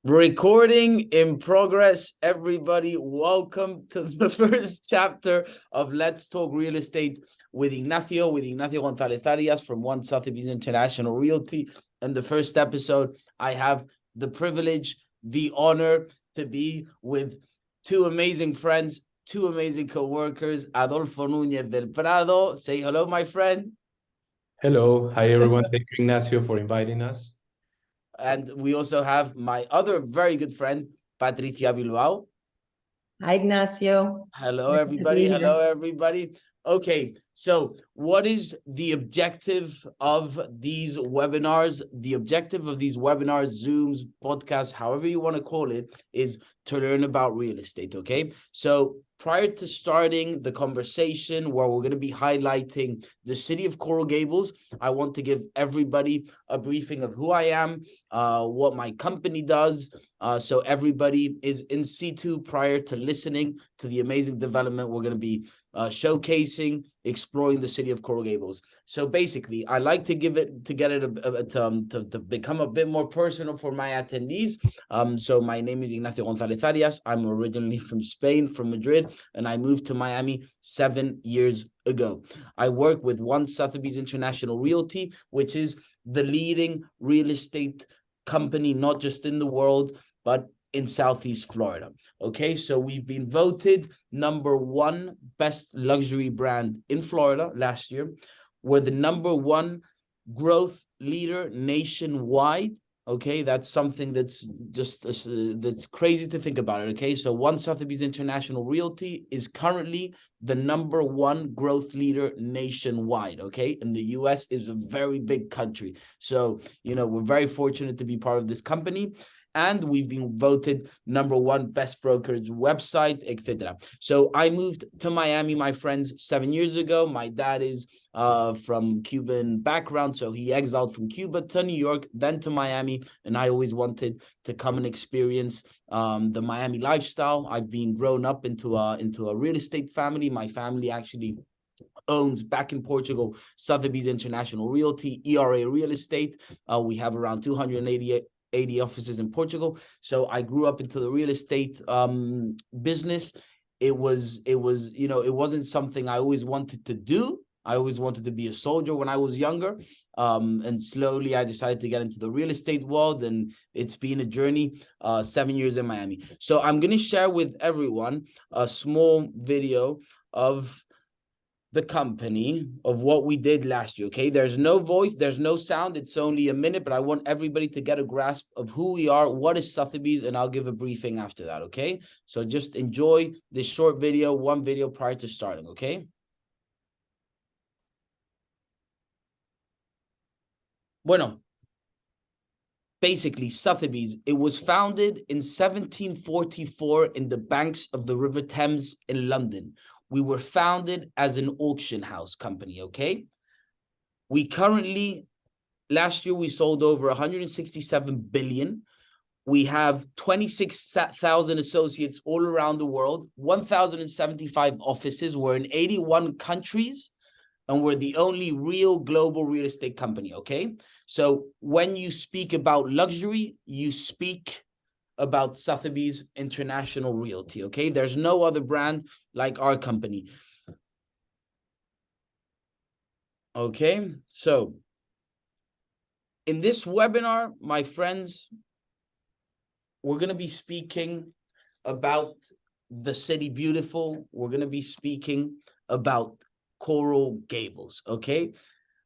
Recording in progress, everybody. Welcome to the first chapter of Let's Talk Real Estate with Ignacio Gonzalez-Arias from One Sotheby's International Realty. In the first episode, I have the privilege, the honor to be with two amazing friends, two amazing co-workers, Adolfo Núñez del Prado. Say hello, my friend. Hello. Hi, everyone. Thank you, Ignacio, for inviting us. And we also have my other very good friend, Patricia Bilbao. Hi, Ignacio. Hello, everybody. Hello, everybody. Okay, so what is the objective of these webinars? The objective of these webinars, Zooms, podcasts, however you want to call it, is to learn about real estate, okay? So prior to starting the conversation where we're going to be highlighting the city of Coral Gables, I want to give everybody a briefing of who I am, what my company does, so everybody is in situ prior to listening to the amazing development we're going to be showcasing, exploring the city of Coral Gables. So basically, I like to give it to get it to become a bit more personal for my attendees. So my name is Ignacio Gonzalez-Arias. I'm originally from Spain, from Madrid, and I moved to Miami 7 years ago. I work with One Sotheby's International Realty, which is the leading real estate company, not just in the world, but in Southeast Florida. Okay, so we've been voted #1 best luxury brand in Florida last year. We're the #1 growth leader nationwide. Okay, that's something that's just that's crazy to think about it. Okay, so One Sotheby's International Realty is currently the #1 growth leader nationwide. Okay, and the US is a very big country, so we're very fortunate to be part of this company. And we've been voted #1 best brokerage website, etc. So I moved to Miami, my friends, 7 years ago. My dad is from Cuban background, so he exiled from Cuba to New York, then to Miami, and I always wanted to come and experience the Miami lifestyle. I've been grown up into a real estate family. My family actually owns back in Portugal Sotheby's International Realty, ERA Real Estate. We have around 280 offices in Portugal. So I grew up into the real estate business. It wasn't something I always wanted to do. I always wanted to be a soldier when I was younger. And slowly I decided to get into the real estate world, and it's been a journey, 7 years in Miami. So I'm going to share with everyone a small video of the company, of what we did last year. Okay, there's no voice, there's no sound, it's only a minute, but I want everybody to get a grasp of who we are, what is Sotheby's, and I'll give a briefing after that. Okay, so just enjoy this short video, one video prior to starting. Okay. Bueno, basically, Sotheby's, it was founded in 1744 in the banks of the River Thames in London. We were founded as an auction house company, okay? We currently, last year, we sold over 167 billion. We have 26,000 associates all around the world, 1,075 offices. We're in 81 countries, and we're the only real global real estate company, okay? So when you speak about luxury, you speak about Sotheby's International Realty, okay? There's no other brand like our company. Okay, so in this webinar, my friends, we're going to be speaking about the city beautiful. We're going to be speaking about Coral Gables, okay?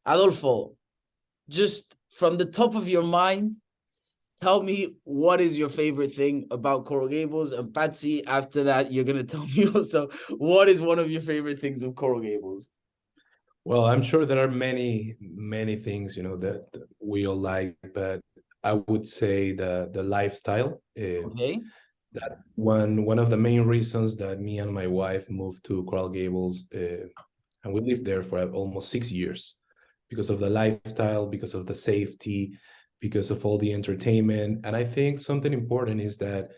Adolfo, just from the top of your mind, tell me what is your favorite thing about Coral Gables, and Patsy, after that, you're going to tell me also what is one of your favorite things with Coral Gables. Well, I'm sure there are many things, that we all like, but I would say the lifestyle. Okay. That's one of the main reasons that me and my wife moved to Coral Gables, and we lived there for almost 6 years, because of the lifestyle, because of the safety, because of all the entertainment. And I think something important is that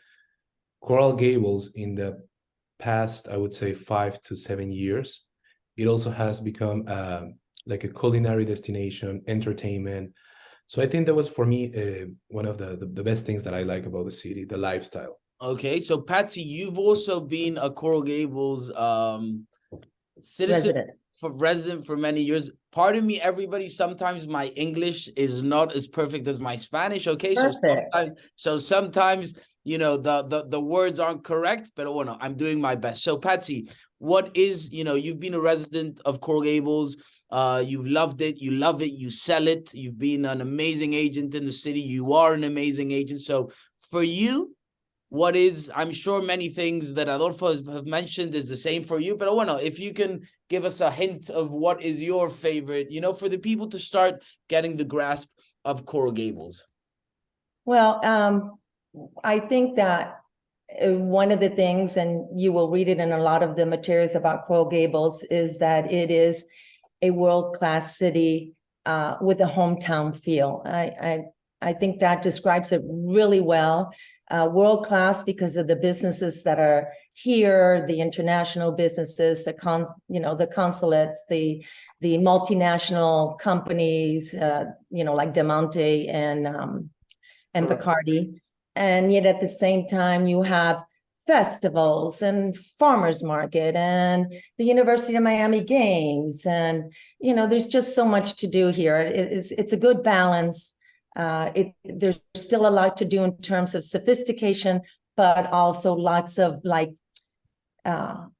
Coral Gables, in the past, I would say 5 to 7 years, it also has become like a culinary destination, entertainment. So I think that was for me one of the best things that I like about the city, the lifestyle. Okay, so Patsy, you've also been a Coral Gables citizen resident for many years. Pardon me, everybody. Sometimes my English is not as perfect as my Spanish. Okay, so sometimes you know the words aren't correct, but oh no, I'm doing my best. So Patsy, what is, you know, you've been a resident of Coral Gables. You've loved it. You love it. You sell it. You've been an amazing agent in the city. You are an amazing agent. So for you, what is, I'm sure many things that Adolfo have mentioned is the same for you, but I want to know if you can give us a hint of what is your favorite, you know, for the people to start getting the grasp of Coral Gables. Well, I think that one of the things, and you will read it in a lot of the materials about Coral Gables, is that it is a world-class city with a hometown feel. I think that describes it really well. World-class because of the businesses that are here, the international businesses, the consulates, the multinational companies, you know, like Demonte and Bacardi. And yet at the same time, you have festivals and farmers market and the University of Miami games. And, you know, there's just so much to do here. It's a good balance. There's still a lot to do in terms of sophistication, but also lots of like on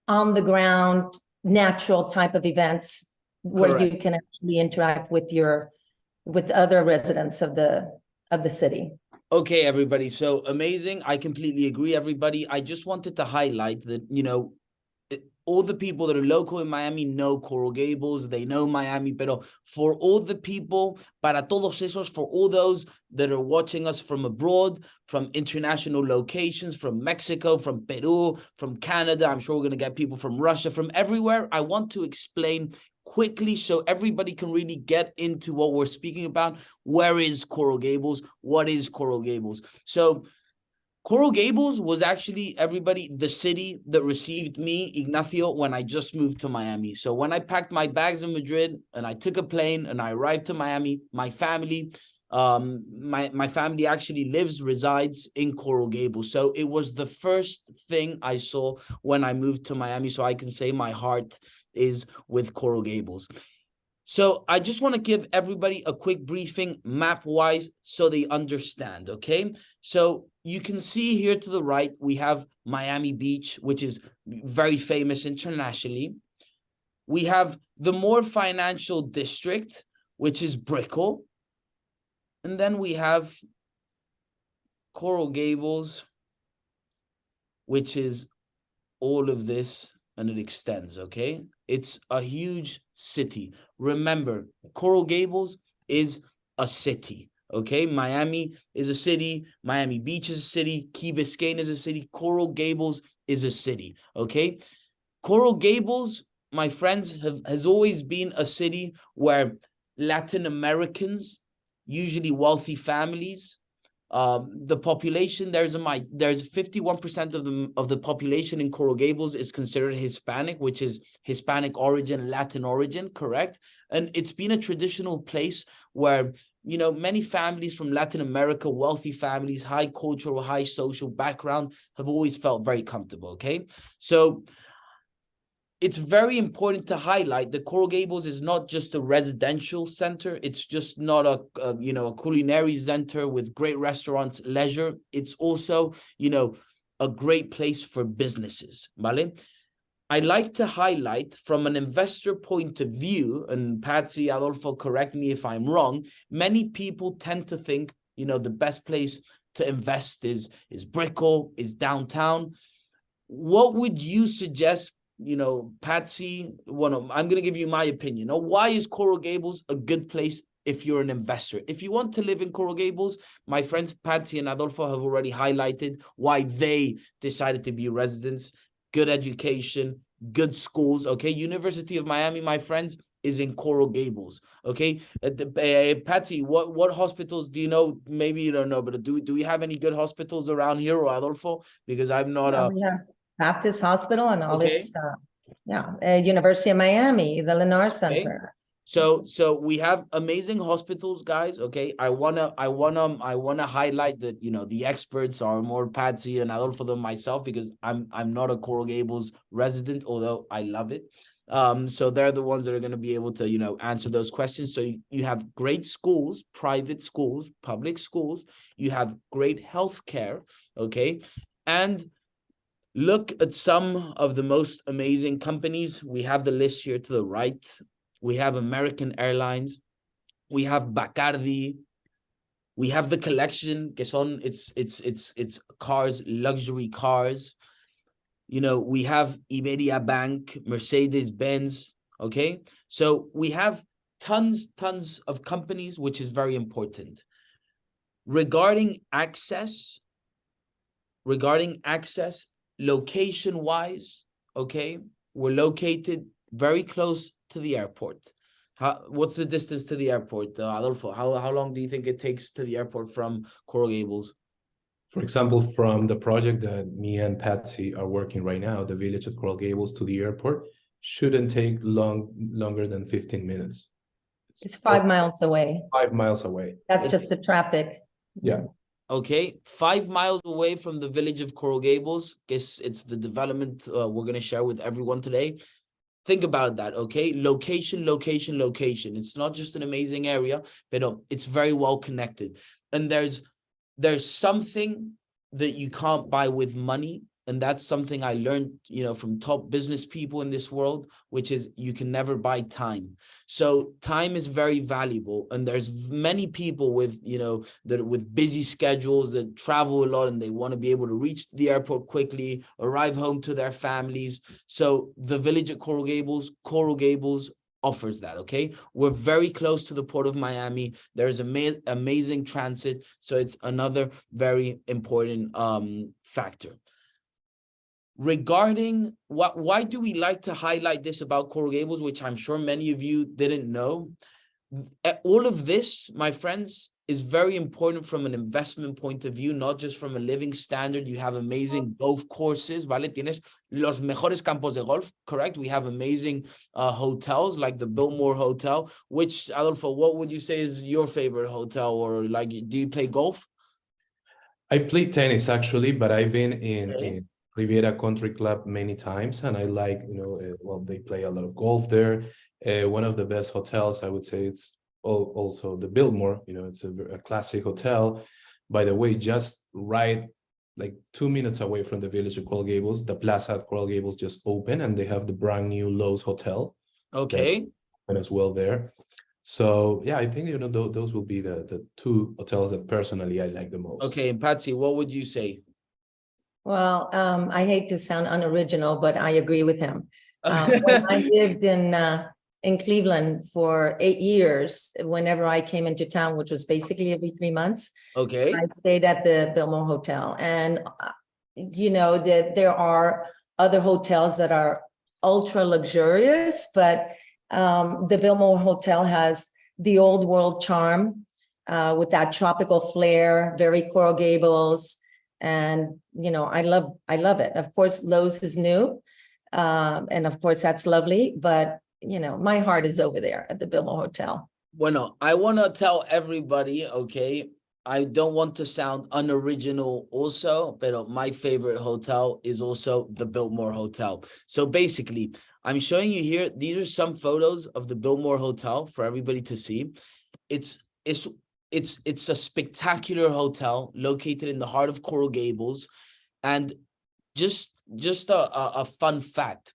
the ground, natural type of events where you can actually interact with other residents of the city. Okay, everybody. So amazing. I completely agree, everybody. I just wanted to highlight that, you know, all the people that are local in Miami know Coral Gables, they know Miami, but for all the people, para todos esos, for all those that are watching us from abroad, from international locations, from Mexico, from Peru, from Canada, I'm sure we're going to get people from Russia, from everywhere, I want to explain quickly so everybody can really get into what we're speaking about. Where is Coral Gables? What is Coral Gables? So Coral Gables was actually, everybody, the city that received me, Ignacio, when I just moved to Miami. So when I packed my bags in Madrid and I took a plane and I arrived to Miami, my family, my family actually resides in Coral Gables. So it was the first thing I saw when I moved to Miami. So I can say my heart is with Coral Gables. So I just want to give everybody a quick briefing map-wise so they understand, okay? So you can see here to the right, we have Miami Beach, which is very famous internationally. We have the more financial district, which is Brickell. And then we have Coral Gables, which is all of this, and it extends, okay? It's a huge city. Remember, Coral Gables is a city, okay? Miami is a city. Miami Beach is a city. Key Biscayne is a city. Coral Gables is a city, okay? Coral Gables, my friends, has always been a city where Latin Americans, usually wealthy families, the population, there's 51% of the population in Coral Gables is considered Hispanic, which is Hispanic origin, Latin origin, correct? And it's been a traditional place where, you know, many families from Latin America, wealthy families, high cultural, high social background, have always felt very comfortable, okay? So it's very important to highlight that Coral Gables is not just a residential center. It's just not a culinary center with great restaurants, leisure. It's also, you know, a great place for businesses, ¿vale? I like to highlight from an investor point of view, and Patsy, Adolfo, correct me if I'm wrong, many people tend to think, you know, the best place to invest is Brickell, is downtown. What would you suggest? You know, Patsy, I'm going to give you my opinion. Why is Coral Gables a good place if you're an investor? If you want to live in Coral Gables, my friends Patsy and Adolfo have already highlighted why they decided to be residents. Good education, good schools, okay? University of Miami, my friends, is in Coral Gables, okay? Patsy, what hospitals do you know? Maybe you don't know, but do we have any good hospitals around here, or Adolfo? Because I'm not We have Baptist Hospital and all its, University of Miami, the Lennar Center, So we have amazing hospitals, guys. Okay, I wanna highlight that, you know, the experts are more Patsy and Adolfo than myself, because I'm not a Coral Gables resident, although I love it. So they're the ones that are going to be able to, you know, answer those questions. So you have great schools, private schools, public schools. You have great healthcare. Okay, and look at some of the most amazing companies. We have the list here to the right. We have American Airlines. We have Bacardi. We have the collection, que son, it's cars, luxury cars. You know, we have Iberia Bank, Mercedes-Benz, okay? So we have tons of companies, which is very important. Regarding access, location-wise, okay, we're located very close to the airport. What's the distance to the airport, Adolfo? How long do you think it takes to the airport from Coral Gables? For example, from the project that me and Patsy are working right now, the village at Coral Gables to the airport shouldn't take longer than 15 minutes. It's 5 miles away. 5 miles away. That's just the traffic. Yeah. Okay, 5 miles away from the village of Coral Gables. Guess it's the development we're going to share with everyone today. Think about that, okay? Location. It's not just an amazing area, but it's very well connected. And there's something that you can't buy with money. And that's something I learned, you know, from top business people in this world, which is you can never buy time. So time is very valuable. And there's many people with, you know, that with busy schedules that travel a lot and they want to be able to reach the airport quickly, arrive home to their families. So the village at Coral Gables offers that, okay? We're very close to the Port of Miami. There's amazing transit. So it's another very important factor. Regarding why do we like to highlight this about Coral Gables, which I'm sure many of you didn't know? All of this, my friends, is very important from an investment point of view, not just from a living standard. You have amazing golf courses, ¿vale? Tienes los mejores campos de golf, correct? We have amazing hotels like the Biltmore Hotel, which, Adolfo, what would you say is your favorite hotel? Or like, do you play golf? I play tennis actually, but I've been in Riviera Country Club many times, and I like, you know, well, they play a lot of golf there. One of the best hotels, I would say, it's also the Biltmore. You know, it's a classic hotel. By the way, just right like 2 minutes away from the village of Coral Gables, the Plaza at Coral Gables just opened, and they have the brand new Lowe's Hotel. Okay. And as well there. So yeah, I think, you know, those will be the two hotels that personally I like the most. Okay, and Patsy, what would you say? Well, I hate to sound unoriginal, but I agree with him. When I lived in Cleveland for 8 years, whenever I came into town, which was basically every 3 months, Okay. I stayed at the Biltmore Hotel. And you know that there are other hotels that are ultra luxurious, but the Biltmore Hotel has the old world charm with that tropical flair, very Coral Gables. And, you know, I love it. Of course, Lowe's is new. And of course, that's lovely. But, you know, my heart is over there at the Biltmore Hotel. Bueno, I want to tell everybody, okay, I don't want to sound unoriginal also, but my favorite hotel is also the Biltmore Hotel. So basically, I'm showing you here, these are some photos of the Biltmore Hotel for everybody to see. It's a spectacular hotel located in the heart of Coral Gables. And just a fun fact.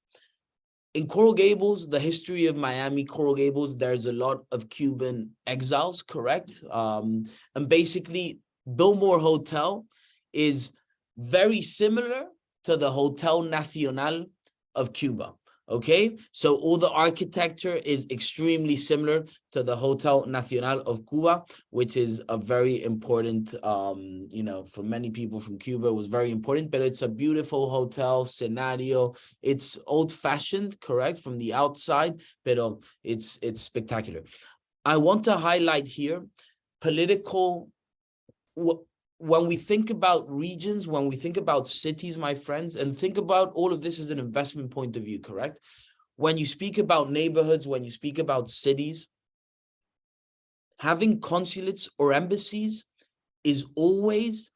In Coral Gables, the history of Miami, Coral Gables, there's a lot of Cuban exiles, correct? And basically, Biltmore Hotel is very similar to the Hotel Nacional of Cuba. Okay, so all the architecture is extremely similar to the Hotel Nacional of Cuba, which is a very important, you know, for many people from Cuba, it was very important, but it's a beautiful hotel scenario. It's old-fashioned, correct, from the outside, but it's spectacular. I want to highlight here political. When we think about regions, when we think about cities, my friends, and think about all of this as an investment point of view, correct? when you speak about neighborhoods, when you speak about cities, having consulates or embassies is always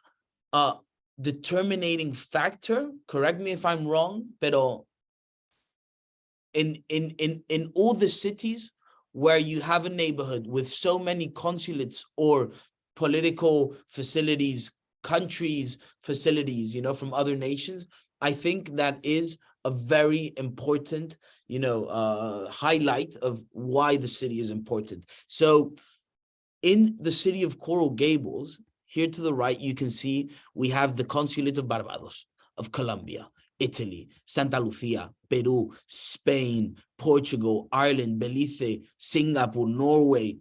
a determining factor. Correct me if I'm wrong, pero in all the cities where you have a neighborhood with so many consulates or political facilities, countries, facilities, you know, from other nations, I think that is a very important, you know, highlight of why the city is important. So in the city of Coral Gables, here to the right, you can see we have the Consulate of Barbados, of Colombia, Italy, Santa Lucia, Peru, Spain, Portugal, Ireland, Belize, Singapore, Norway.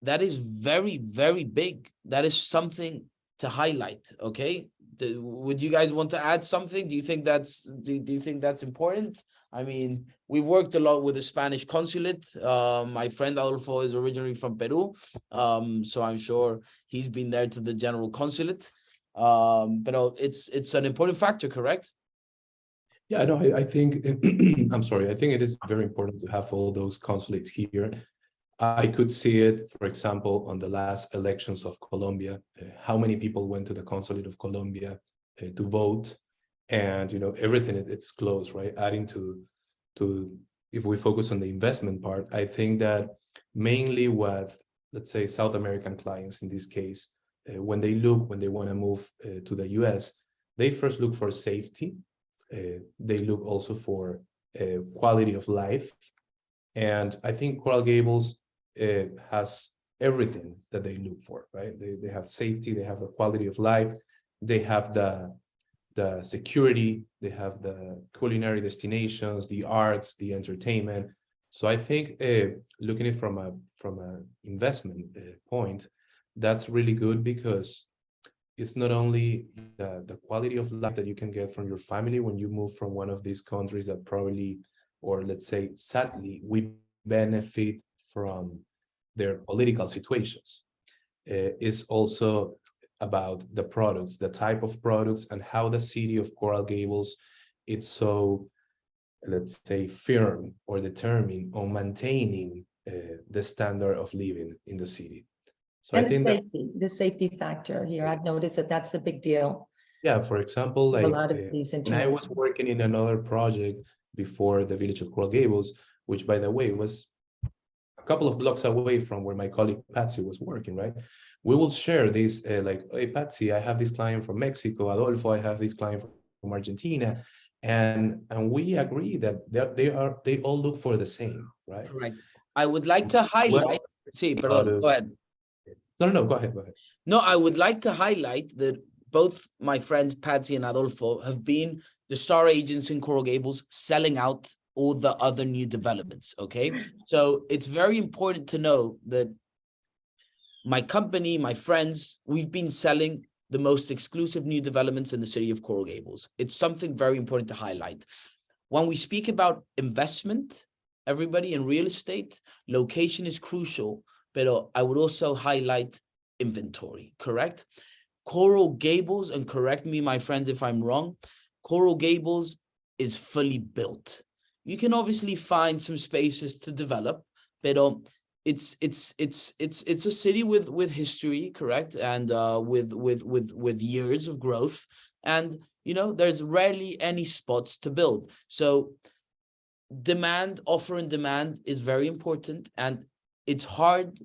That is very, very big. That is something to highlight, okay? Would you guys want to add something? Do you think that's important? I mean, we've worked a lot with the Spanish consulate. My friend Adolfo is originally from Peru, so I'm sure he's been there to the general consulate. But it's an important factor, correct? Yeah, no, I think I'm sorry. I think it is very important to have all those consulates here. I could see it, for example, on the last elections of Colombia, how many people went to the consulate of Colombia to vote, and you know everything it's close, right? Adding to if we focus on the investment part, I think that mainly what, let's say, South American clients in this case, when they want to move to the US, they first look for safety. They look also for quality of life, and I think Coral Gables has everything that they look for, right? They have safety, they have the quality of life, they have the security, they have the culinary destinations, the arts, the entertainment. So I think looking at it from a investment point, that's really good, because it's not only the quality of life that you can get from your family when you move from one of these countries that probably, or let's say sadly, we benefit from their political situations. Is also about the products, the type of products, and how the city of Coral Gables, it's so, let's say, firm or determined on maintaining the standard of living in the city. So And I think the safety factor here, I've noticed that that's a big deal. Yeah, for example, like A lot of these when I was working in another project before the village of Coral Gables, which by the way was a couple of blocks away from where my colleague Patsy was working, right? We will share this, like, hey, Patsy, I have this client from Mexico. Adolfo, I have this client from Argentina. And we agree that they all look for the same, right? Correct. I would like to highlight, go ahead. No, go ahead. No, I would like to highlight that both my friends Patsy and Adolfo have been the star agents in Coral Gables, selling out all the other new developments, okay? So it's very important to know that my company, my friends, we've been selling the most exclusive new developments in the city of Coral Gables. It's something very important to highlight. When we speak about investment, everybody, in real estate, location is crucial, but I would also highlight inventory, correct? Coral Gables, and correct me, my friends, if I'm wrong, Coral Gables is fully built. You can obviously find some spaces to develop, but it's a city with history, correct, and with years of growth, and you know there's rarely any spots to build. So offer and demand is very important, and it's hard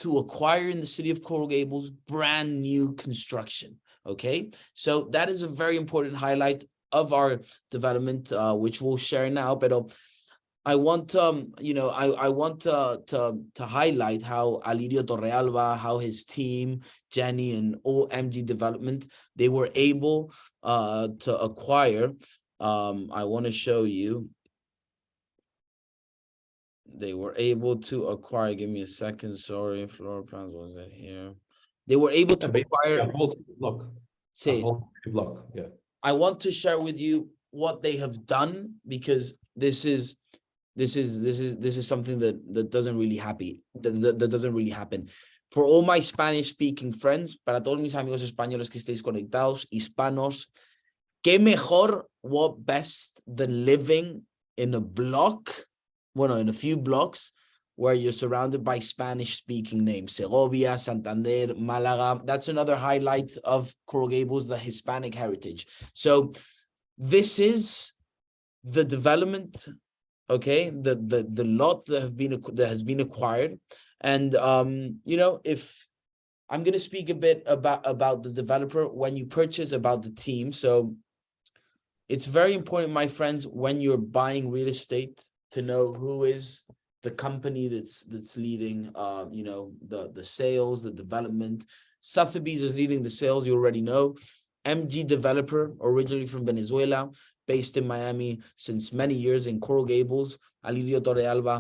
to acquire in the city of Coral Gables brand new construction. Okay, so that is a very important highlight of our development, which we'll share now. But I want I want to highlight how Alirio Torrealba, how his team, Jenny, and all MG Development, they were able to acquire. I want to show you. They were able to acquire. Give me a second. Sorry, floor plans wasn't here. They were able to acquire a whole block. A whole block. Yeah. I want to share with you what they have done, because this is something that doesn't really happen. That doesn't really happen. For all my Spanish-speaking friends, para todos mis amigos españoles que estéis conectados, hispanos, qué mejor, what best than living in a block, well, no, in a few blocks where you're surrounded by Spanish-speaking names, Segovia, Santander, Malaga. That's another highlight of Coral Gables, the Hispanic heritage. So this is the development, okay, the lot that has been acquired. And you know, if I'm going to speak a bit about the developer when you purchase, about the team. So it's very important, my friends, when you're buying real estate, to know who is the company that's leading you know, the sales, the development. Sotheby's is leading the sales, you already know. MG Developer, originally from Venezuela, based in Miami since many years in Coral Gables. Alirio Torrealba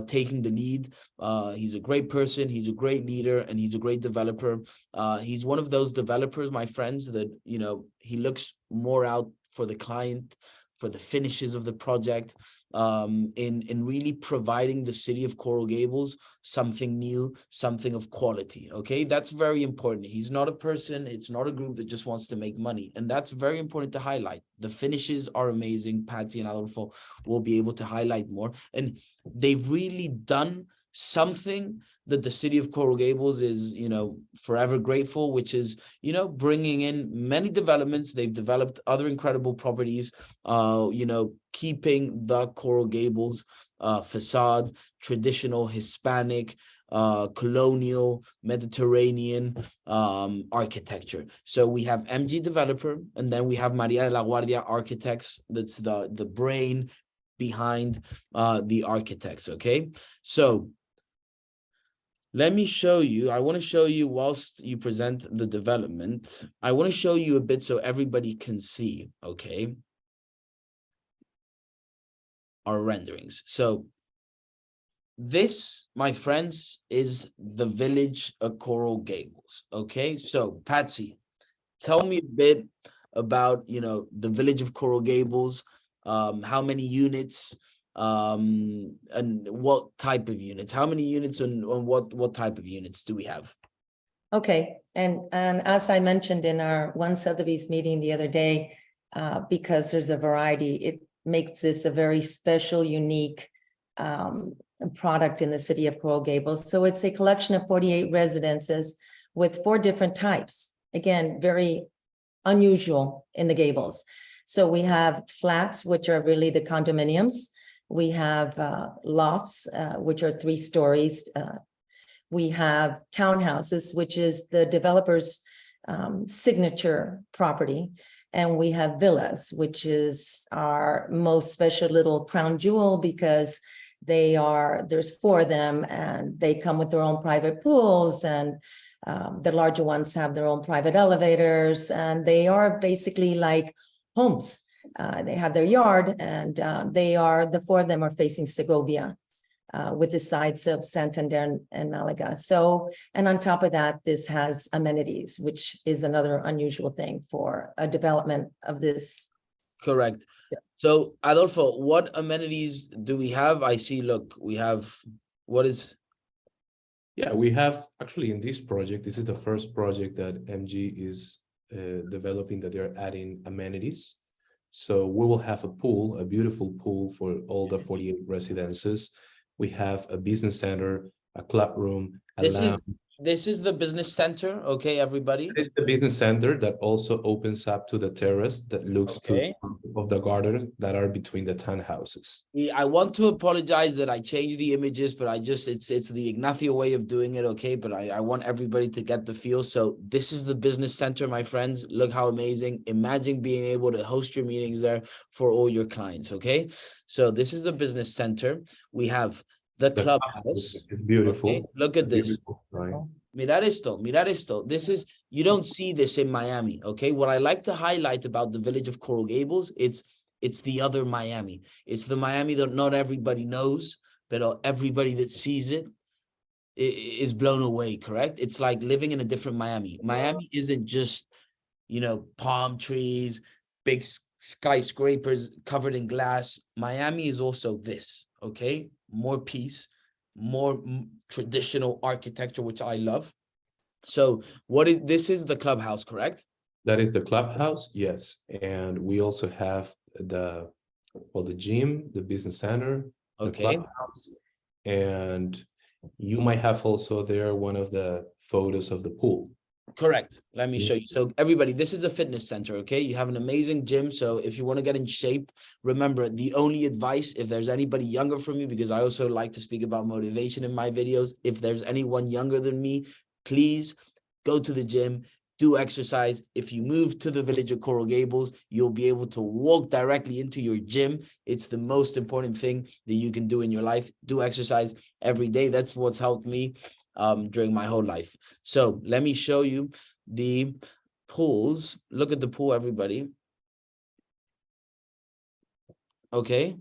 taking the lead. He's a great person, he's a great leader, and he's a great developer. He's one of those developers, my friends, that, you know, he looks more out for the client, for the finishes of the project, in really providing the city of Coral Gables something new, something of quality. Okay, that's very important. He's not a person, it's not a group that just wants to make money, and that's very important to highlight. The finishes are amazing. Patsy and Adolfo will be able to highlight more, and they've really done something that the city of Coral Gables is, you know, forever grateful, which is, you know, bringing in many developments. They've developed other incredible properties, you know, keeping the Coral Gables facade, traditional Hispanic, colonial, Mediterranean architecture. So we have MG Developer, and then we have Maria de la Guardia Architects. That's the brain behind the architects. Okay, so let me show you. I want to show you, whilst you present the development, I want to show you a bit so everybody can see, okay, our renderings. So this, my friends, is the village of Coral Gables. Okay, so Patsy, tell me a bit about, you know, the village of Coral Gables. How many units, and what type of units? How many units and what type of units do we have? Okay, and as I mentioned in our One Sotheby's meeting the other day, because there's a variety, it makes this a very special, unique product in the city of Coral Gables. So it's a collection of 48 residences with 4 different types. Again, very unusual in the Gables. So we have flats, which are really the condominiums. We have lofts, which are 3 stories. We have townhouses, which is the developer's signature property. And we have villas, which is our most special little crown jewel, because there's 4 of them, and they come with their own private pools, and the larger ones have their own private elevators, and they are basically like homes. They have their yard, and the 4 of them are facing Segovia, with the sides of Santander and Malaga. So, and on top of that, this has amenities, which is another unusual thing for a development of this. Correct. Yeah. So Adolfo, what amenities do we have? I see, look, we have, what is? Yeah, we have actually in this project, this is the first project that MG is developing, that they're adding amenities. So we will have a pool, a beautiful pool for all the 48 residences. We have a business center, a club room, a lounge. This is the business center, okay, everybody? It's the business center that also opens up to the terrace that looks to of the gardens that are between the townhouses. I want to apologize that I changed the images, but it's the Ignacio way of doing it, okay? But I want everybody to get the feel. So this is the business center, my friends. Look how amazing. Imagine being able to host your meetings there for all your clients, okay? So this is the business center. We have the clubhouse. It's beautiful. Okay? Look at this. Right? Mirar esto. This is, you don't see this in Miami, okay? What I like to highlight about the village of Coral Gables, it's the other Miami. It's the Miami that not everybody knows, but everybody that sees it is blown away, correct? It's like living in a different Miami. Miami isn't just, you know, palm trees, big skyscrapers covered in glass. Miami is also this, okay? More peace, more traditional architecture, which I love. So this is the clubhouse, correct? That is the clubhouse, yes. And we also have the well, the gym, the business center, the Okay. clubhouse, and you might have also there one of the photos of the pool. Correct. Let me Yeah. show you. So everybody, this is a fitness center, okay? You have an amazing gym. So if you want to get in shape, remember the only advice, if there's anybody younger from you, because I also like to speak about motivation in my videos. If there's anyone younger than me, please go to the gym, do exercise. If you move to the village of Coral Gables, you'll be able to walk directly into your gym. It's the most important thing that you can do in your life. Do exercise every day. That's what's helped me during my whole life. So let me show you the pools. Look at the pool, everybody. Okay.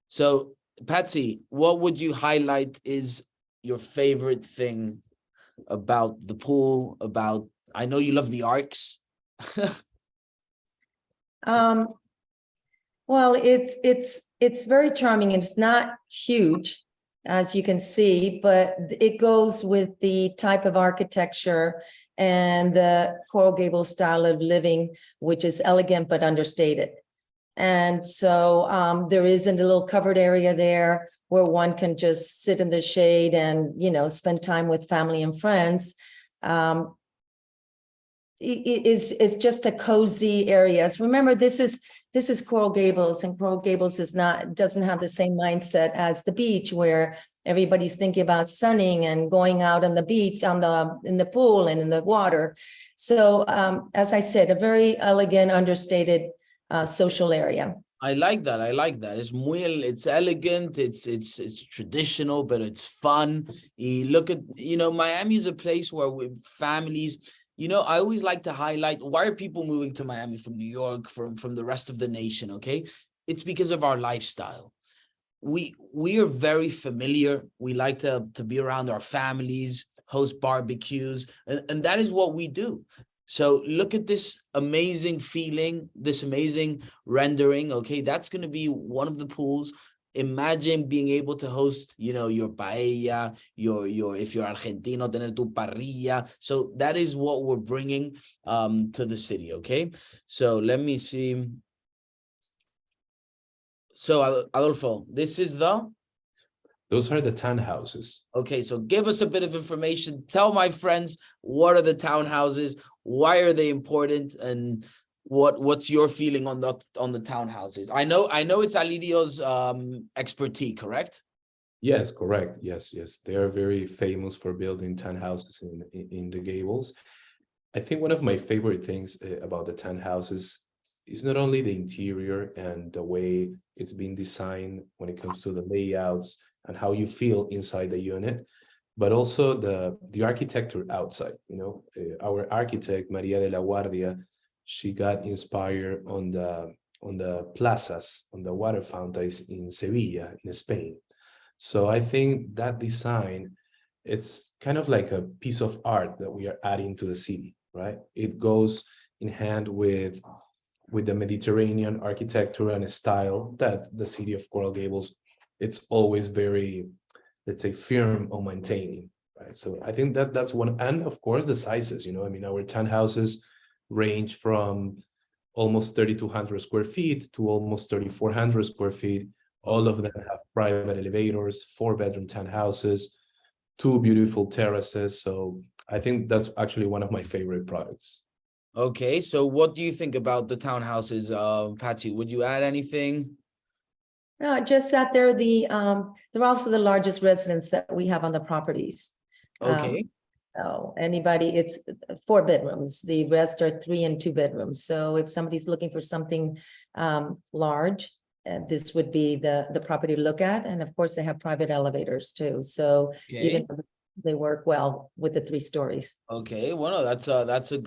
So Patsy, what would you highlight is your favorite thing about the pool? About, I know you love the arcs. Well, it's very charming, and it's not huge, as you can see, but it goes with the type of architecture and the Coral Gables style of living, which is elegant but understated. And so there is a little covered area there where one can just sit in the shade and, you know, spend time with family and friends. It's just a cozy area. Remember, this is Coral Gables, and Coral Gables doesn't have the same mindset as the beach, where everybody's thinking about sunning and going out on the beach, in the pool and in the water. So as I said, a very elegant, understated social area. I like that. I like that. It's elegant. It's traditional, but it's fun. You look at, you know, Miami is a place where families. You know, I always like to highlight, why are people moving to Miami from New York, from the rest of the nation, okay? It's because of our lifestyle. We are very familiar. We like to be around our families, host barbecues, and that is what we do. So look at this amazing feeling, this amazing rendering, okay? That's going to be one of the pools. Imagine being able to host, you know, your paella, your if you're Argentino, tener tu parrilla. So that is what we're bringing to the city, okay? So let me see. So Adolfo, this is Those are the townhouses. okay, so give us a bit of information. Tell my friends, what are the townhouses? Why are they important? And what's your feeling on the townhouses? I know it's Alidio's expertise, correct? Yes, correct. Yes. They are very famous for building townhouses in the Gables. I think one of my favorite things about the townhouses is not only the interior and the way it's been designed when it comes to the layouts and how you feel inside the unit, but also the architecture outside. You know, our architect Maria de la Guardia, she got inspired on the plazas, on the water fountains in Sevilla, in Spain. So I think that design, it's kind of like a piece of art that we are adding to the city, right? It goes in hand with the Mediterranean architecture and style that the city of Coral Gables, it's always very, let's say, firm on maintaining, right? So I think that's one, and of course the sizes, you know, I mean, our townhouses range from almost 3,200 square feet to almost 3,400 square feet. All of them have private elevators, 4-bedroom townhouses, 2 beautiful terraces. So I think that's actually one of my favorite products. Okay, so what do you think about the townhouses, Patsy? Would you add anything? No, just that they're also the largest residence that we have on the properties. Okay. So it's 4 bedrooms. The rest are 3 and 2 bedrooms. So if somebody's looking for something large, this would be the property to look at. And of course, they have private elevators too. So even they work well with the 3 stories. Okay, well, no, that's a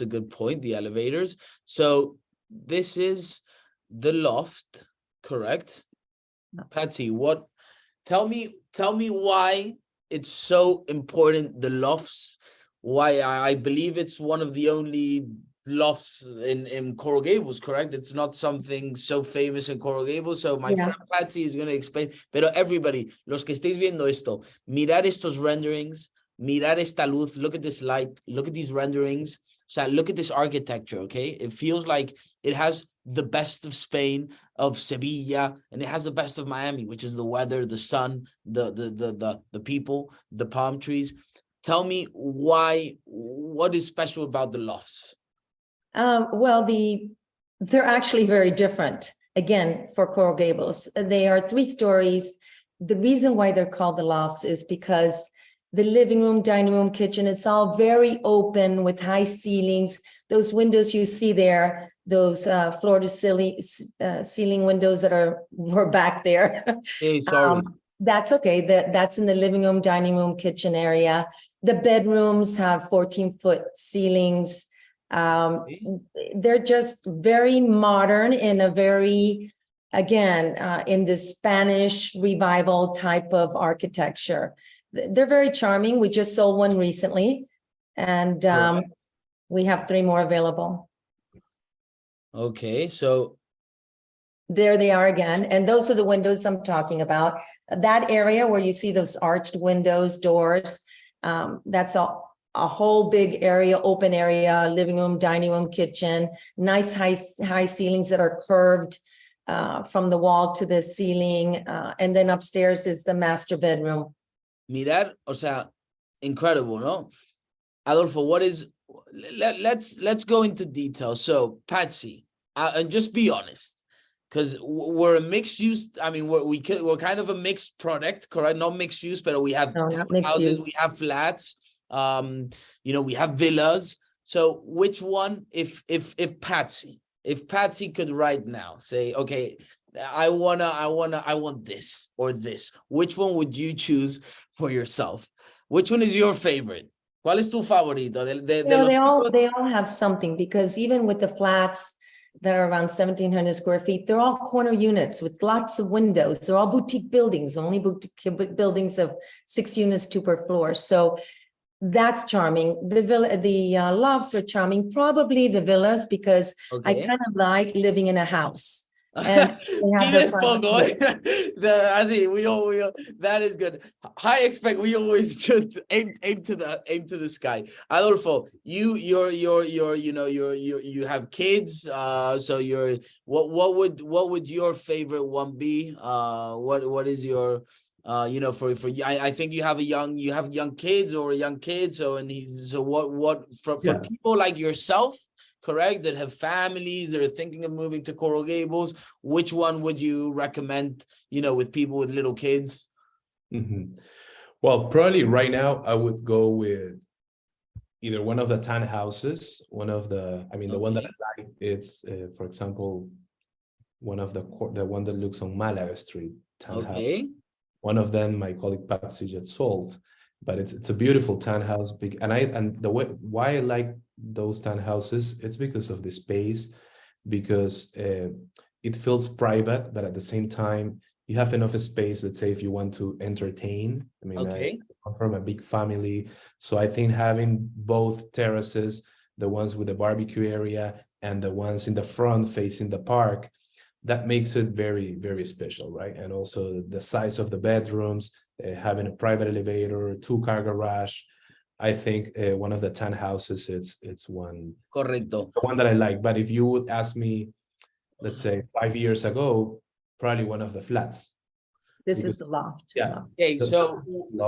good point. The elevators. So this is the loft, correct? No. Patsy, tell me why it's so important, the lofts. Why I believe it's one of the only lofts in Coral Gables, correct? It's not something so famous in Coral Gables. So my friend Patsy is going to explain. Pero everybody, los que estéis viendo esto, mirad estos renderings, Mirar esta luz, look at this light, look at these renderings. So look at this architecture, okay? It feels like it has the best of Spain, of Sevilla, and it has the best of Miami, which is the weather, the sun, the people, the palm trees. Tell me what is special about the lofts? Well, they're actually very different. Again, for Coral Gables, they are 3 stories. The reason why they're called the lofts is because the living room, dining room, kitchen, it's all very open with high ceilings. Those windows you see there, those floor to ceiling windows that were back there. Hey, sorry. That's okay. That's in the living room, dining room, kitchen area. The bedrooms have 14-foot ceilings. They're just very modern in a very, again, in the Spanish revival type of architecture. They're very charming. We just sold one recently, and we have 3 more available. Okay, so there they are again. And those are the windows I'm talking about. That area where you see those arched windows, doors, that's a whole big area, open area, living room, dining room, kitchen, nice high ceilings that are curved from the wall to the ceiling. And then upstairs is the master bedroom. Mirar, o sea, incredible, no? Adolfo, let's go into detail. So, Patsy, and just be honest, because we're a mixed use. I mean, we're kind of a mixed product, correct? Not mixed use, but we have houses, we have flats, we have villas. So, which one, if Patsy could right now say, okay, I want this or this, which one would you choose for yourself? Which one is your favorite? ¿Cuál es tu favorito? They all have something, because even with the flats that are around 1,700 square feet, they're all corner units with lots of windows. They're all boutique buildings, only boutique buildings of 6 units, 2 per floor. So that's charming. The lofts are charming. Probably the villas, because I kind of like living in a house. And that is good. High expect. We always just aim to the sky. Adolfo, you have kids. So what would your favorite one be? What is your for I think you have young kids or a young kid. So for people like yourself, correct, that have families that are thinking of moving to Coral Gables, which one would you recommend, with people with little kids? Mm-hmm. Well, probably right now I would go with either one of the townhouses, the one that I like, it's for example, the one that looks on Malaga Street townhouse. Okay. One of them, my colleague Patsy just sold, but it's a beautiful townhouse. Big, and the way why I like those townhouses, it's because of the space, because it feels private, but at the same time you have enough space. Let's say if you want to entertain. I mean, I come from a big family, so I think having both terraces, the ones with the barbecue area and the ones in the front facing the park, that makes it very, very special, right? And also the size of the bedrooms, having a private elevator, 2-car garage. I think one of the townhouses, it's one. Correcto. The one that I like. But if you would ask me, let's say 5 years ago, probably one of the flats. This is the loft. Yeah. Okay, so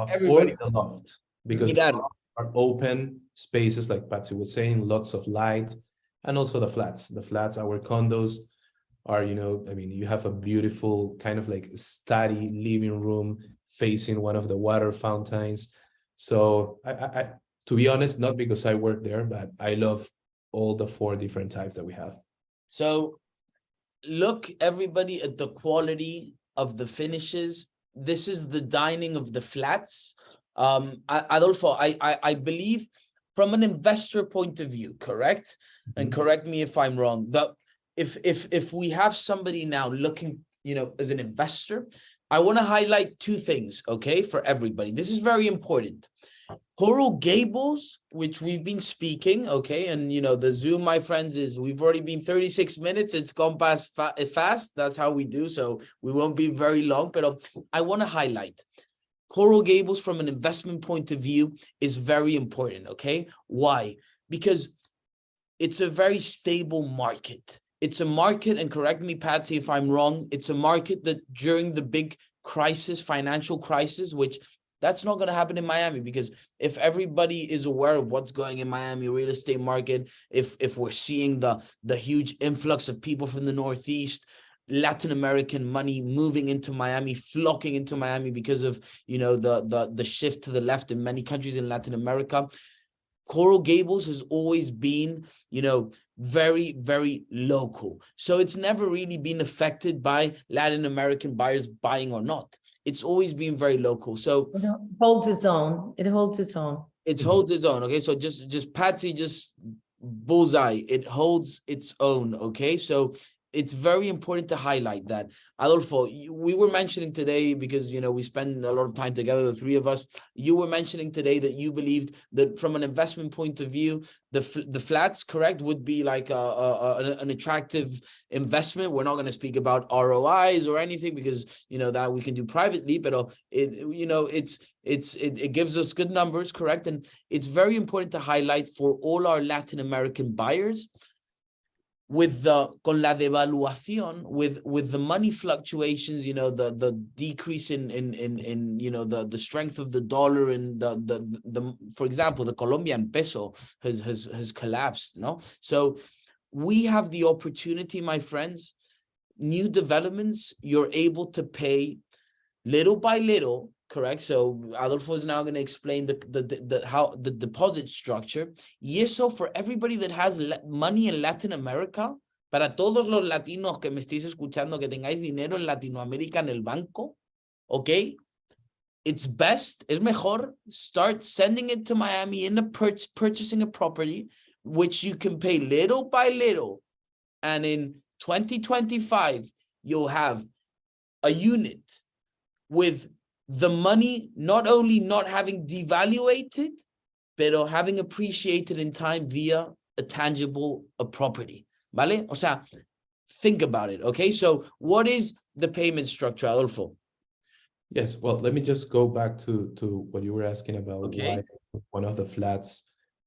everybody, or the loft, because are open spaces, like Patsy was saying, lots of light, and also the flats. The flats, our condos are, you have a beautiful kind of like study living room facing one of the water fountains. So I to be honest, not because I work there, but I love all the 4 different types that we have. So look, everybody, at the quality of the finishes. This is the dining of the flats. Adolfo, I believe from an investor point of view, correct? And correct me if I'm wrong, that if we have somebody now looking, as an investor, I want to highlight 2 things, okay, for everybody. This is very important. Coral Gables, which we've been speaking, okay, and the Zoom, my friends, we've already been 36 minutes. It's gone past fast. That's how we do, so we won't be very long. But I want to highlight Coral Gables, from an investment point of view, is very important, okay? Why? Because it's a very stable market. It's a market, and correct me, Patsy, if I'm wrong, it's a market that during the big crisis, financial crisis, which that's not going to happen in Miami, because if everybody is aware of what's going in Miami real estate market, if we're seeing the huge influx of people from the Northeast, Latin American money moving into Miami, flocking into Miami because of, you know, the shift to the left in many countries in Latin America, Coral Gables has always been, you know, very, very local. So it's never really been affected by Latin American buyers buying or not. It's always been very local. So It holds its own. It holds its own. it holds its own. Okay. So just Patsy, just bullseye. It holds its own. Okay. So it's very important to highlight that. Adolfo, we were mentioning today, because, you know, we spend a lot of time together, the three of us, you were mentioning today that you believed that from an investment point of view, the flats, correct, would be like an attractive investment. We're not going to speak about ROIs or anything, because, you know, that we can do privately, but it gives us good numbers, correct? And it's very important to highlight for all our Latin American buyers, with con la devaluación, with the money fluctuations, you know, the decrease in you know, the strength of the dollar, and the for example, the Colombian peso has collapsed, no? So we have the opportunity, my friends, new developments, you're able to pay little by little, correct? So Adolfo is now going to explain how the deposit structure. Y eso, for everybody that has money in Latin America, para todos los latinos que me estéis escuchando, que tengáis dinero en Latinoamérica en el banco, okay? It's best, es mejor, start sending it to Miami in the purchasing a property, which you can pay little by little. And in 2025, you'll have a unit with the money not only not having devaluated, but having appreciated in time via a property, ¿vale? O sea, think about it, okay? So what is the payment structure, Adolfo? Yes, well, let me just go back to what you were asking about, Okay. why one of the flats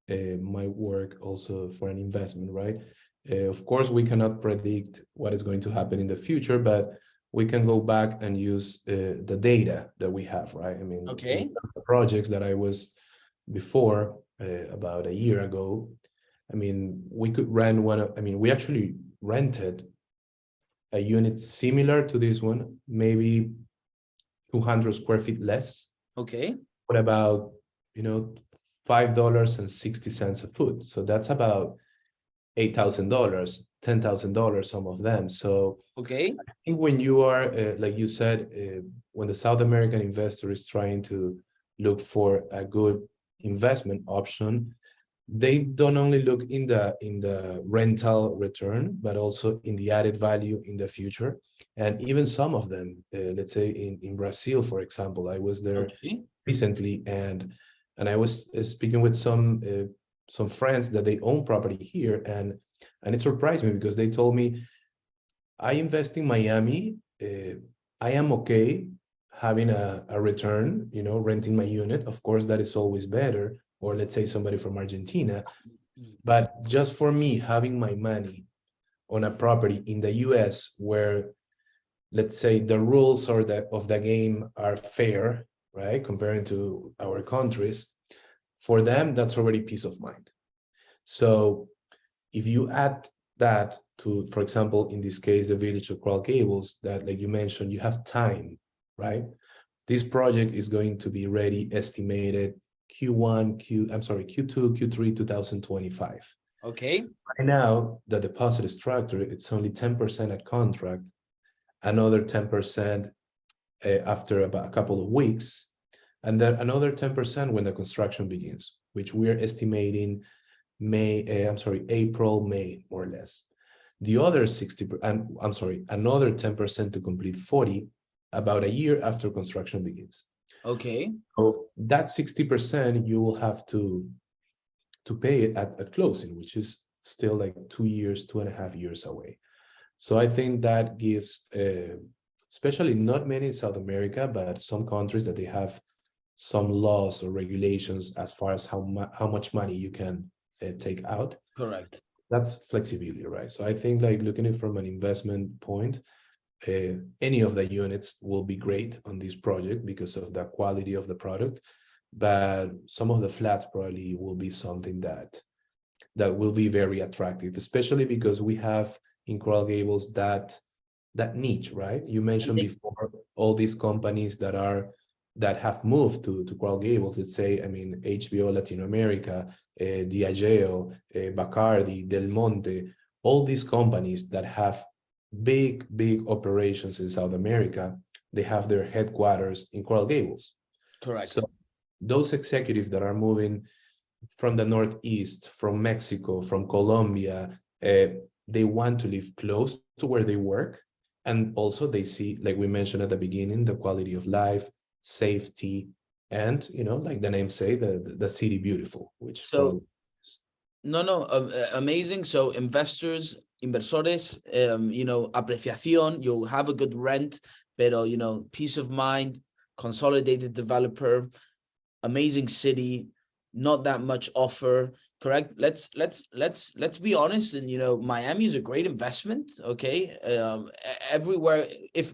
might work also for an investment, right? Of course, we cannot predict what is going to happen in the future, but we can go back and use the data that we have, right? I mean, Okay. the projects that I was before, about a year ago, I mean, we could rent we actually rented a unit similar to this one, maybe 200 square feet less. Okay. What about, you know, $5.60 a foot? So that's about $8,000, $10,000, some of them. So okay, I think when you are, like you said, when the South American investor is trying to look for a good investment option, they don't only look in the rental return, but also in the added value in the future. And even some of them, let's say in Brazil, for example, I was there recently, and I was speaking with some friends that they own property here, and it surprised me because they told me, I invest in Miami, I am okay having a return, you know, renting my unit. Of course, that is always better. Or let's say somebody from Argentina, but just for me having my money on a property in the US where, let's say, the rules of the game are fair, right, comparing to our countries, for them, that's already peace of mind. So if you add that to, for example, in this case, the village of Coral Gables, that, like you mentioned, you have time, right? This project is going to be ready, estimated Q2, Q3, 2025. Okay. Right now, the deposit structure, it's only 10% at contract, another 10% after about a couple of weeks, and then another 10% when the construction begins, which we're estimating April, May, more or less. The other 60%, another 10% to complete 40, about a year after construction begins. Okay. So that 60% you will have to pay it at closing, which is still like 2 years, 2.5 years away. So I think that gives, especially not many in South America, but some countries that they have some laws or regulations as far as how much money you can take out. Correct. That's flexibility, right? So I think like looking at it from an investment point, any of the units will be great on this project because of the quality of the product, but some of the flats probably will be something that will be very attractive, especially because we have in Coral Gables that niche, right? You mentioned before all these companies that have moved to Coral Gables. Let's say, I mean, HBO Latin America, Diageo, Bacardi, Del Monte, all these companies that have big operations in South America, they have their headquarters in Coral Gables. Correct. So those executives that are moving from the Northeast, from Mexico, from Colombia, they want to live close to where they work. And also they see, like we mentioned at the beginning, the quality of life, safety, and, you know, like the name say, the city beautiful, which so amazing. So inversores, you know, apreciación, you'll have a good rent, pero, you know, peace of mind, consolidated developer, amazing city, not that much offer. Correct. Let's be honest. And, you know, Miami is a great investment. Okay.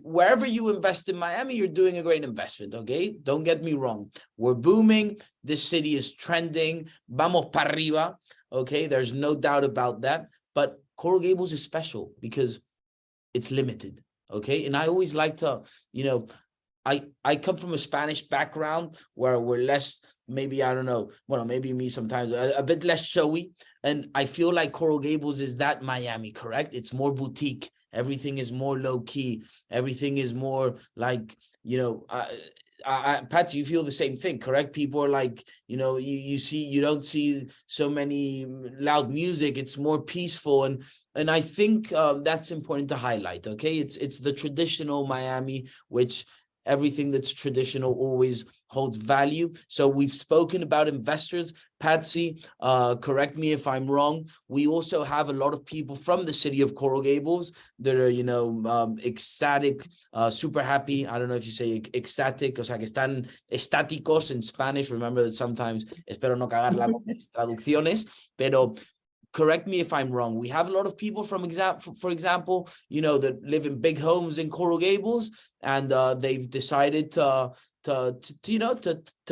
Wherever you invest in Miami, you're doing a great investment. Okay. Don't get me wrong. We're booming. This city is trending. Vamos para arriba. Okay. There's no doubt about that. But Coral Gables is special because it's limited. Okay. And I always like to, you know, I come from a Spanish background where we're less, maybe, I don't know, well, maybe me sometimes a bit less showy. And I feel like Coral Gables is that Miami, correct? It's more boutique. Everything is more low key. Everything is more like, you know, Patsy, you feel the same thing, correct? People are like, you know, you don't see so many loud music. It's more peaceful. And I think that's important to highlight. Okay. It's the traditional Miami, which everything that's traditional always holds value. So we've spoken about investors. Patsy, correct me if I'm wrong. We also have a lot of people from the city of Coral Gables that are, you know, ecstatic, super happy. I don't know if you say ecstatic, o sea, que están estáticos in Spanish. Remember that sometimes, espero no cagarla con mis traducciones, pero correct me if I'm wrong. We have a lot of people for example, you know, that live in big homes in Coral Gables, and they've decided to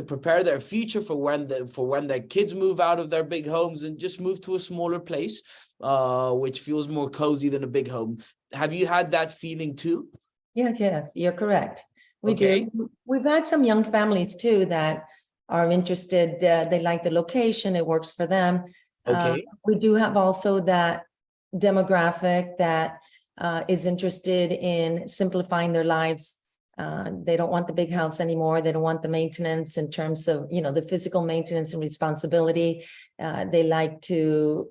prepare their future for when their kids move out of their big homes and just move to a smaller place, which feels more cozy than a big home. Have you had that feeling too? Yes, you're correct. We do. We've had some young families too that are interested. They like the location. It works for them. Okay. We do have also that demographic that is interested in simplifying their lives. They don't want the big house anymore. They don't want the maintenance in terms of, you know, the physical maintenance and responsibility. They like to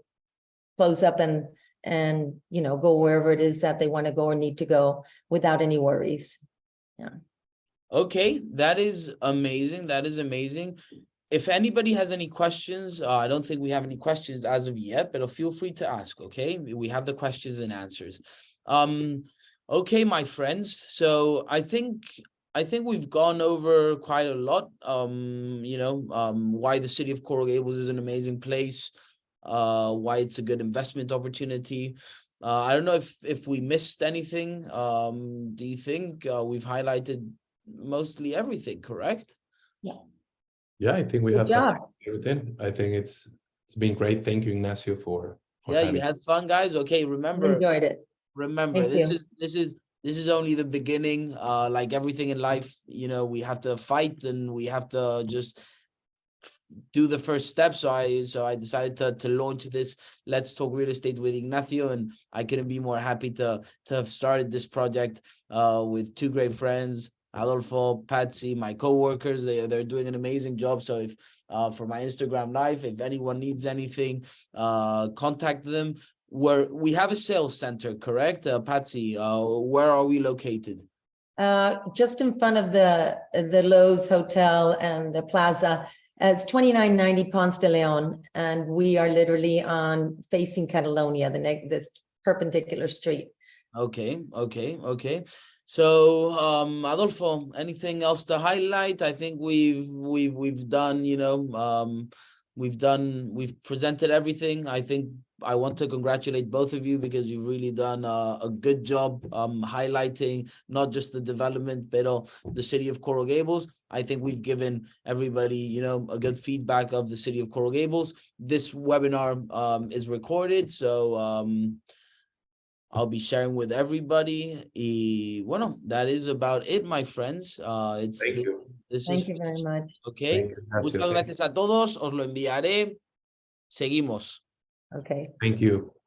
close up and, you know, go wherever it is that they want to go or need to go without any worries. Yeah. Okay, that is amazing. That is amazing. If anybody has any questions, I don't think we have any questions as of yet, but feel free to ask, okay? We have the questions and answers. Okay, my friends. So I think we've gone over quite a lot, you know, why the city of Coral Gables is an amazing place, why it's a good investment opportunity. I don't know if we missed anything. Do you think we've highlighted mostly everything, correct? Yeah, I think we Good have job. everything. I think it's been great. Thank you, Ignacio, for Yeah, having you had fun, guys. Okay, remember, Enjoyed it. remember, Thank you. this is only the beginning. Like everything in life, you know, we have to fight and we have to just do the first step. So I decided to launch this Let's Talk Real Estate with Ignacio, and I couldn't be more happy to have started this project with two great friends, Adolfo, Patsy, my co-workers. They're doing an amazing job. So if for my Instagram live, if anyone needs anything, contact them. We have a sales center, correct? Patsy, where are we located? Just in front of the Lowe's Hotel and the Plaza. It's 2990 Ponce de Leon, and we are literally on facing Catalonia, this perpendicular street. Okay. So, Adolfo, anything else to highlight? I think we've done, we've presented everything. I think I want to congratulate both of you because you've really done a good job highlighting not just the development, but the city of Coral Gables. I think we've given everybody, a good feedback of the city of Coral Gables. This webinar is recorded, so I'll be sharing with everybody. Y bueno, that is about it, my friends. Thank you. Thank you very much. Okay. Thank you, Ignacio. Muchas gracias a todos. Os lo enviaré. Seguimos. Okay. Thank you.